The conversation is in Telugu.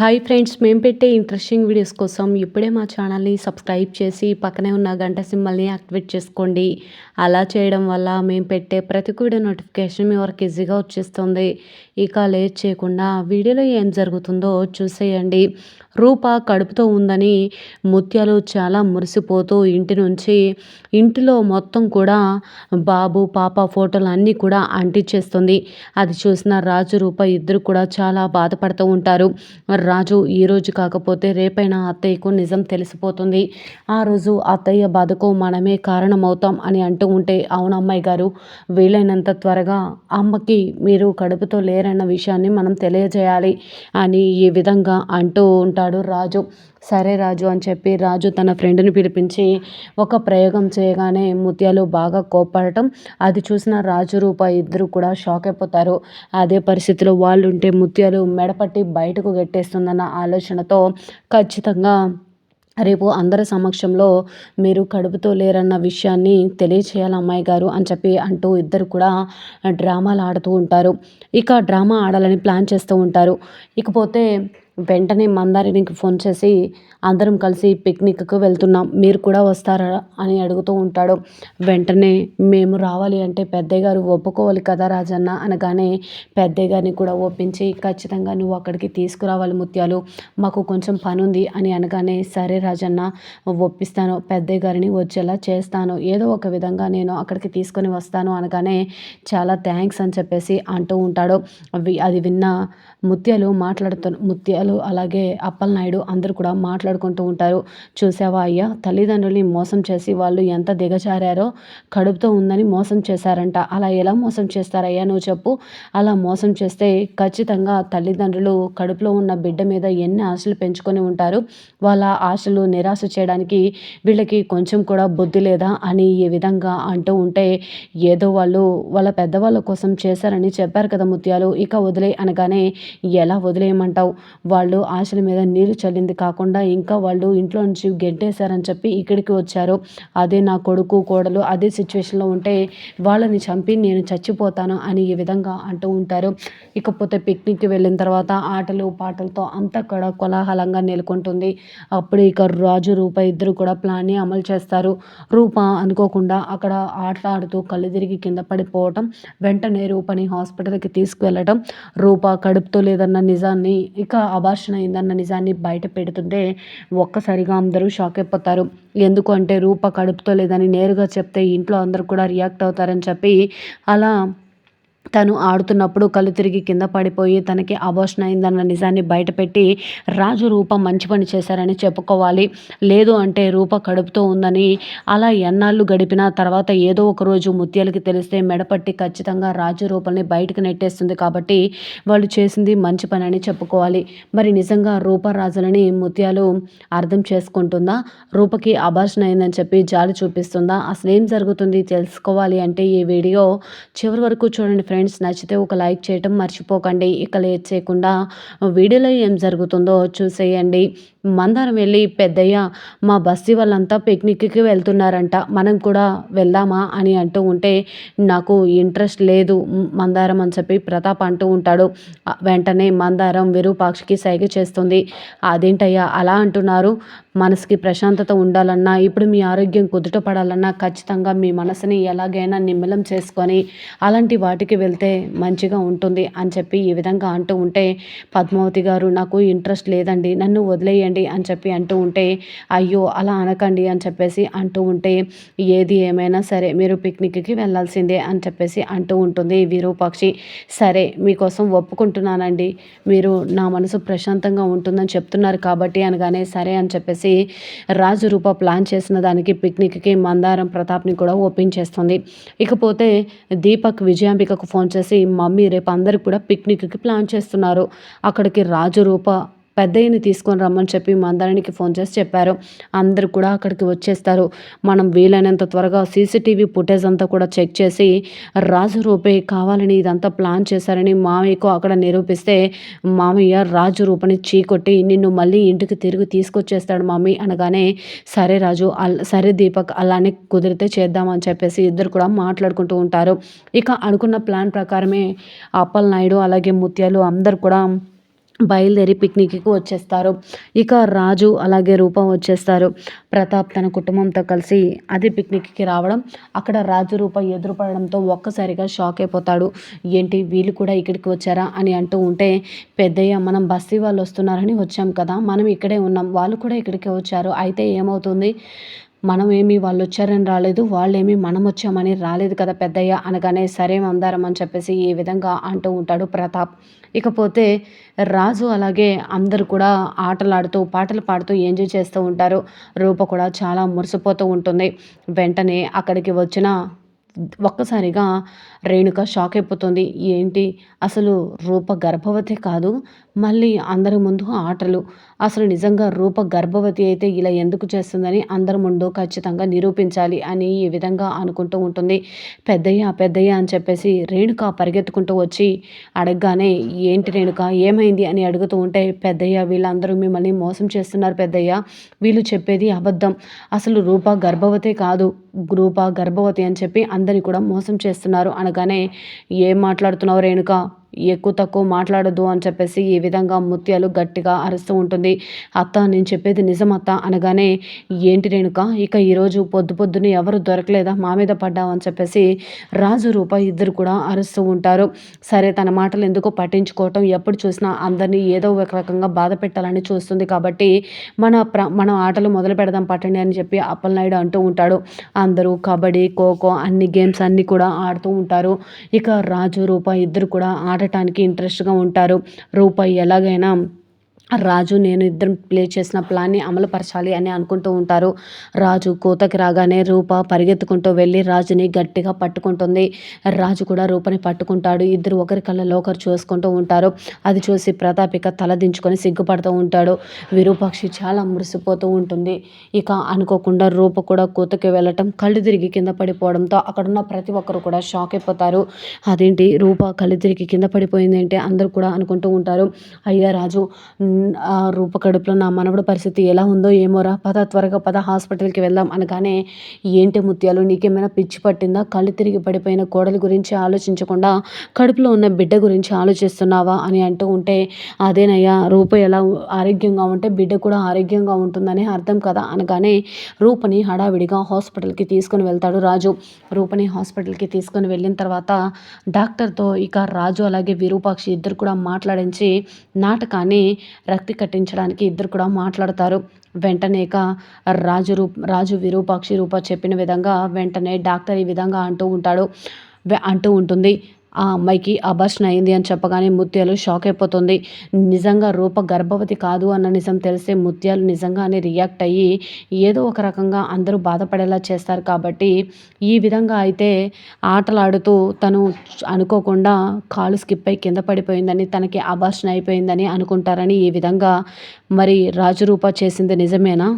హాయ్ ఫ్రెండ్స్, మేము పెట్టే ఇంట్రెస్టింగ్ వీడియోస్ కోసం ఇప్పుడే మా ఛానల్ని సబ్స్క్రైబ్ చేసి పక్కనే ఉన్న గంట సింబల్ని యాక్టివేట్ చేసుకోండి. అలా చేయడం వల్ల మేము పెట్టే ప్రతి వీడియో నోటిఫికేషన్ మీ వరకు ఈజీగా వచ్చేస్తుంది. ఇక లేట్ చేయకుండా వీడియోలో ఏం జరుగుతుందో చూసేయండి. రూప కడుపుతో ఉందని ముత్యాలు చాలా మురిసిపోతూ ఇంటిలో మొత్తం కూడా బాబు పాప ఫోటోలు అన్నీ కూడా అంటించేస్తుంది. అది చూసిన రాజు రూప ఇద్దరు కూడా చాలా బాధపడుతూ ఉంటారు. రాజు ఈరోజు కాకపోతే రేపైనా అత్తయ్యకు నిజం తెలిసిపోతుంది. ఆ రోజు అత్తయ్య బాధకు మనమే కారణమవుతాం అని అంటూ ఉంటే, అవును అమ్మాయి గారు, వీలైనంత త్వరగా అమ్మకి మీరు కడుపుతో లేరన్న విషయాన్ని మనం తెలియజేయాలి అని ఈ విధంగా అంటూ ఉంటాడు రాజు. సరే రాజు అని చెప్పి రాజు తన ఫ్రెండ్ని పిలిపించి ఒక ప్రయోగం చేయగానే ముత్యాలు బాగా కోప్పడటం, అది చూసిన రాజు రూప ఇద్దరు కూడా షాక్ అయిపోతారు. అదే పరిస్థితిలో వాళ్ళు ఉంటే ముత్యాలు మెడపట్టి బయటకు గెట్టేస్తుందన్న ఆలోచనతో ఖచ్చితంగా రేపు అందరి సమక్షంలో మీరు కడుపుతో లేరన్న విషయాన్ని తెలియచేయాలి అమ్మాయి గారు అని చెప్పి అంటూ ఇద్దరు కూడా డ్రామాలు ఆడుతూ ఉంటారు. ఇక డ్రామా ఆడాలని ప్లాన్ చేస్తూ ఉంటారు. ఇకపోతే వెంటనే మందారినికి ఫోన్ చేసి అందరం కలిసి పిక్నిక్కు వెళ్తున్నాం, మీరు కూడా వస్తారా అని అడుగుతూ ఉంటాడు. వెంటనే మేము రావాలి అంటే పెద్దయ్య గారు ఒప్పుకోవాలి కదా రాజన్న అనగానే, పెద్దయ్య గారిని కూడా ఒప్పించి ఖచ్చితంగా నువ్వు అక్కడికి తీసుకురావాలి ముత్యాలు, మాకు కొంచెం పని ఉంది అని అనగానే, సరే రాజన్న ఒప్పిస్తాను, పెద్దయ్య గారిని వచ్చేలా చేస్తాను, ఏదో ఒక విధంగా నేను అక్కడికి తీసుకొని వస్తాను అనగానే, చాలా థ్యాంక్స్ అని చెప్పేసి అంటూ ఉంటాడు. అది విన్న ముత్యాలు అలాగే అప్పలనాయుడు అందరూ కూడా మాట్లాడుకుంటూ ఉంటారు. చూసావా అయ్యా, తల్లిదండ్రుల్ని మోసం చేసి వాళ్ళు ఎంత దిగజారారో, కడుపుతో ఉందని మోసం చేశారంట. అలా ఎలా మోసం చేస్తారయ్యా నువ్వు చెప్పు. అలా మోసం చేస్తే ఖచ్చితంగా తల్లిదండ్రులు కడుపులో ఉన్న బిడ్డ మీద ఎన్ని ఆశలు పెంచుకొని ఉంటారు, వాళ్ళ ఆశలు నిరాశ చేయడానికి వీళ్ళకి కొంచెం కూడా బుద్ధి లేదా అని ఈ విధంగా అంటూ ఉంటే, ఏదో వాళ్ళు వాళ్ళ పెద్దవాళ్ళ కోసం చేశారని చెప్పారు కదా ముత్యాలు, ఇక వదిలే అనగానే, ఎలా వదిలేయమంటావు, వాళ్ళు ఆశల మీద నీరు చల్లింది కాకుండా ఇంకా వాళ్ళు ఇంట్లో నుంచి గెంటేశారని చెప్పి ఇక్కడికి వచ్చారు. అదే నా కొడుకు కోడలు అదే సిచ్యువేషన్లో ఉంటే వాళ్ళని చంపి నేను చచ్చిపోతాను అని ఈ విధంగా అంటూ ఉంటారు. ఇకపోతే పిక్నిక్కి వెళ్ళిన తర్వాత ఆటలు పాటలతో అంతా కూడా కోలాహలంగా నెలకొంటుంది. అప్పుడు ఇక రాజు రూప ఇద్దరు కూడా ప్లాన్ని అమలు చేస్తారు. రూప అనుకోకుండా అక్కడ ఆటలాడుతూ కళ్ళు తిరిగి కింద పడిపోవటం, వెంటనే రూపని హాస్పిటల్కి తీసుకువెళ్ళటం, రూప కడుపుతో లేదన్న నిజాన్ని, ఇక అబార్షన్ అయిందన్న నిజాన్ని బయట పెడుతుంటే ఒక్కసారిగా అందరూ షాక్ అయిపోతారు. ఎందుకు అంటే రూప కడుపుతో లేదని నేరుగా చెప్తే ఇంట్లో అందరూ కూడా రియాక్ట్ అవుతారని చెప్పి అలా తను ఆడుతున్నప్పుడు కళ్ళు తిరిగి కింద పడిపోయి తనకి అబార్షన్ అయిందన్న నిజాన్ని బయటపెట్టి రాజు రూప మంచి పని చేశారని చెప్పుకోవాలి. లేదు అంటే రూప కడుపుతో ఉందని అలా ఎన్నాళ్ళు గడిపిన తర్వాత ఏదో ఒక రోజు ముత్యాలకి తెలిస్తే మెడపట్టి ఖచ్చితంగా రాజు రూపల్ని బయటకు నెట్టేస్తుంది. కాబట్టి వాళ్ళు చేసింది మంచి పని అని చెప్పుకోవాలి. మరి నిజంగా రూప రాజులని ముత్యాలు అర్థం చేసుకుంటుందా, రూపకి అబార్షన్ అయిందని చెప్పి జాలి చూపిస్తుందా, అసలు ఏం జరుగుతుంది తెలుసుకోవాలి అంటే ఈ వీడియో చివరి వరకు చూడండి ఫ్రెండ్స్. నచ్చితే ఒక లైక్ చేయటం మర్చిపోకండి. ఇక లేట్ చేయకుండా వీడియోలో ఏం జరుగుతుందో చూసేయండి. మందారం వెళ్ళి, పెద్దయ్య మా బస్తీ వాళ్ళంతా పిక్నిక్కి వెళ్తున్నారంట, మనం కూడా వెళ్దామా అని అంటూ ఉంటే, నాకు ఇంట్రెస్ట్ లేదు మందారం అని చెప్పి ప్రతాప్ అంటూ ఉంటాడు. వెంటనే మందారం విరూపాక్షకి సైగ చేస్తుంది. అదేంటయ్యా అలా అంటున్నారు, మనసుకి ప్రశాంతత ఉండాలన్నా, ఇప్పుడు మీ ఆరోగ్యం కుదుట పడాలన్నా ఖచ్చితంగా మీ మనసుని ఎలాగైనా నిమ్మలం చేసుకొని అలాంటి వాటికి వెళ్తే మంచిగా ఉంటుంది అని చెప్పి ఈ విధంగా అంటూ ఉంటే, పద్మావతి గారు నాకు ఇంట్రెస్ట్ లేదండి, నన్ను వదిలేయండి అని చెప్పి అంటూ ఉంటే, అయ్యో అలా అనకండి అని చెప్పేసి అంటూ ఉంటే, ఏది ఏమైనా సరే మీరు పిక్నిక్కి వెళ్ళాల్సిందే అని చెప్పేసి అంటూ ఉంటుంది విరూపాక్షి. సరే మీకోసం ఒప్పుకుంటున్నానండి, మీరు నా మనసు ప్రశాంతంగా ఉంటుందని చెప్తున్నారు కాబట్టి అనగానే, సరే అని చెప్పేసి రాజు రూప ప్లాన్ చేసిన దానికి పిక్నిక్కి మందారం ప్రతాప్ని కూడా ఒప్పించేస్తుంది. ఇకపోతే దీపక్ విజయాంబికకు ఫోన్ చేసి, మమ్మీ రేపు అందరూ కూడా పిక్నిక్కి ప్లాన్ చేస్తున్నారు, అక్కడికి రాజు రూప పెద్దయ్యని తీసుకొని రమ్మని చెప్పి మందారానికి ఫోన్ చేసి చెప్పారు. అందరూ కూడా అక్కడికి వచ్చేస్తారు. మనం వీలైనంత త్వరగా సీసీటీవీ ఫుటేజ్ అంతా కూడా చెక్ చేసి రాజు రూపే కావాలని ఇదంతా ప్లాన్ చేశారని మామయ్యకు అక్కడ నిరూపిస్తే, మామయ్య రాజు రూపని చీకొట్టి నిన్ను మళ్ళీ ఇంటికి తిరిగి తీసుకొచ్చేస్తాడు మమ్మీ అనగానే, సరే రాజు సరే దీపక్, అలానే కుదిరితే చేద్దామని చెప్పేసి ఇద్దరు కూడా మాట్లాడుకుంటూ ఉంటారు. ఇక అనుకున్న ప్లాన్ ప్రకారమే అప్పలనాయుడు అలాగే ముత్యాలు అందరు కూడా బయలుదేరి పిక్నిక్‌కి వచ్చేస్తారు. ఇక రాజు అలాగే రూప వచ్చేస్తారు. ప్రతాప్ తన కుటుంబంతో కలిసి అది పిక్నిక్‌కి రావడం, అక్కడ రాజు, రూప ఎదురుపడడంతో ఒక్కసారిగా షాక్ అయిపోతాడు. ఏంటి వీళ్ళు కూడా ఇక్కడికి వచ్చారా అని అంటూ ఉంటే, పెద్దయ్య మనం బస్తీ వాళ్ళు వస్తున్నారని వచ్చాం కదా! మనం ఇక్కడే ఉన్నాం. వాళ్ళు కూడా ఇక్కడికే వచ్చారు. అయితే ఏమవుతుంది? మనమేమి వాళ్ళొచ్చారని రాలేదు. వాళ్ళేమి మనమొచ్చామని రాలేదు కదా పెద్దయ్య అనగానే, సరే మందారం అని చెప్పేసి ఈ విధంగా అంటూ ఉంటాడు ప్రతాప్. ఇకపోతే రాజు అలాగే అందరూ కూడా ఆటలాడుతూ, పాటలు పాడుతూ ఎంజాయ్ చేస్తూ ఉంటారు. రూప కూడా చాలా మురిసిపోతూ ఉంటుంది. వెంటనే అక్కడికి వచ్చిన ఒక్కసారిగా రేణుక షాక్ అయిపోతుంది. ఏంటి అసలు రూప గర్భవతి కాదు, మళ్ళీ అందరి ముందు ఆటలు. అసలు నిజంగా రూప గర్భవతి అయితే ఇలా ఎందుకు చేస్తుందని అందరి ముందు ఖచ్చితంగా నిరూపించాలి అని ఈ విధంగా అనుకుంటూ ఉంటుంది. పెద్దయ్య పెద్దయ్య అని చెప్పేసి రేణుక పరిగెత్తుకుంటూ వచ్చి అడగగానే, ఏంటి రేణుక ఏమైంది అని అడుగుతూ ఉంటే, పెద్దయ్య వీళ్ళందరూ మిమ్మల్ని మోసం చేస్తున్నారు పెద్దయ్య, వీళ్ళు చెప్పేది అబద్ధం, అసలు రూప గర్భవతే కాదు, రూప గర్భవతి అని చెప్పి అందరిని కూడా మోసం చేస్తున్నారు అనగానే, ఏం మాట్లాడుతున్నావు రేణుక, ఎక్కువ తక్కువ మాట్లాడొద్దు అని చెప్పేసి ఈ విధంగా ముత్యాలు గట్టిగా అరుస్తూ ఉంటుంది. అత్త నేను చెప్పేది నిజం అత్త అనగానే, ఏంటి రేణుక ఇక ఈరోజు పొద్దు పొద్దున్నే ఎవరు దొరకలేదా మా మీద పడ్డావు అని చెప్పేసి రాజు రూప ఇద్దరు కూడా అరుస్తూ ఉంటారు. సరే తన మాటలు ఎందుకో పట్టించుకోవటం, ఎప్పుడు చూసినా అందరినీ ఏదో ఒక రకంగా బాధ పెట్టాలని చూస్తుంది కాబట్టి మన ఆటలు మొదలు పెడదాం పట్టండి అని చెప్పి అప్పలనాయుడు అంటూ ఉంటాడు. అందరూ కబడ్డీ, ఖోఖో అన్ని గేమ్స్ అన్నీ కూడా ఆడుతూ ఉంటారు. ఇక రాజు, రూప ఇద్దరు కూడా ఆడటానికి ఇంట్రెస్ట్‌గా ఉంటారు. రూప ఎలాగైనా రాజు, నేను ఇద్దరం ప్లే చేసిన ప్లాన్‌ని అమలుపరచాలి అని అనుకుంటూ ఉంటారు. రాజు కూతకి రాగానే రూప పరిగెత్తుకుంటూ వెళ్ళి రాజుని గట్టిగా పట్టుకుంటుంది. రాజు కూడా రూపని పట్టుకుంటాడు. ఇద్దరు ఒకరి కళ్ళలో ఒకరు చూసుకుంటూ ఉంటారు. అది చూసి ప్రతాప్ ఇక తల దించుకొని సిగ్గుపడుతూ ఉంటాడు. విరూపాక్షి చాలా మురిసిపోతూ ఉంటుంది. ఇక అనుకోకుండా రూప కూడా కూతకి వెళ్ళటం, కళ్ళు తిరిగి కింద పడిపోవడంతో అక్కడున్న ప్రతి ఒక్కరు కూడా షాక్ అయిపోతారు. అదేంటి రూప కళ్ళు తిరిగి కింద పడిపోయిందేంటి అందరూ కూడా అనుకుంటూ ఉంటారు. అయ్యా రాజు, ఆ రూప కడుపులో నా మనవడి పరిస్థితి ఎలా ఉందో ఏమోరా, పద త్వరగా పద హాస్పిటల్‌కి వెళ్దాం అనగానే, ఏంటి ముత్యాలు నీకేమైనా పిచ్చి పట్టిందా? కళ్ళు తిరిగి పడిపోయిన కోడలి గురించి ఆలోచించకుండా కడుపులో ఉన్న బిడ్డ గురించి ఆలోచిస్తున్నావా అని అంటూ ఉంటే, అదేనయ్యా రూప ఎలా ఆరోగ్యంగా ఉంటే బిడ్డ కూడా ఆరోగ్యంగా ఉంటుందని అర్థం కదా అనగానే, రూపని హడావిడిగా హాస్పిటల్‌కి తీసుకొని వెళ్తాడు రాజు. రూపని హాస్పిటల్‌కి తీసుకొని వెళ్ళిన తర్వాత డాక్టర్‌తో ఇక రాజు అలాగే విరూపాక్షి ఇద్దరు కూడా మాట్లాడించి నాటకాన్ని రక్తి కట్టించడానికి ఇద్దరు కూడా మాట్లాడతారు. వెంటనే ఇక రాజు విరూపాక్షి రూప చెప్పిన విధంగా వెంటనే డాక్టర్ ఈ విధంగా అంటూ ఉంటుంది. ఆ అమ్మాయికి అబార్షన్ అయింది అని చెప్పగానే ముత్యాలు షాక్ అయిపోతుంది. నిజంగా రూప గర్భవతి కాదు అన్న నిజం తెలిస్తే ముత్యాలు నిజంగానే రియాక్ట్ అయ్యి ఏదో ఒక రకంగా అందరూ బాధపడేలా చేస్తారు కాబట్టి, ఈ విధంగా అయితే ఆటలాడుతూ తను అనుకోకుండా కాలు స్కిప్ అయి కింద పడిపోయిందని, తనకి అబార్షన్ అయిపోయిందని అనుకుంటారని ఈ విధంగా మరి రాజు రూప చేసింది నిజమేనా?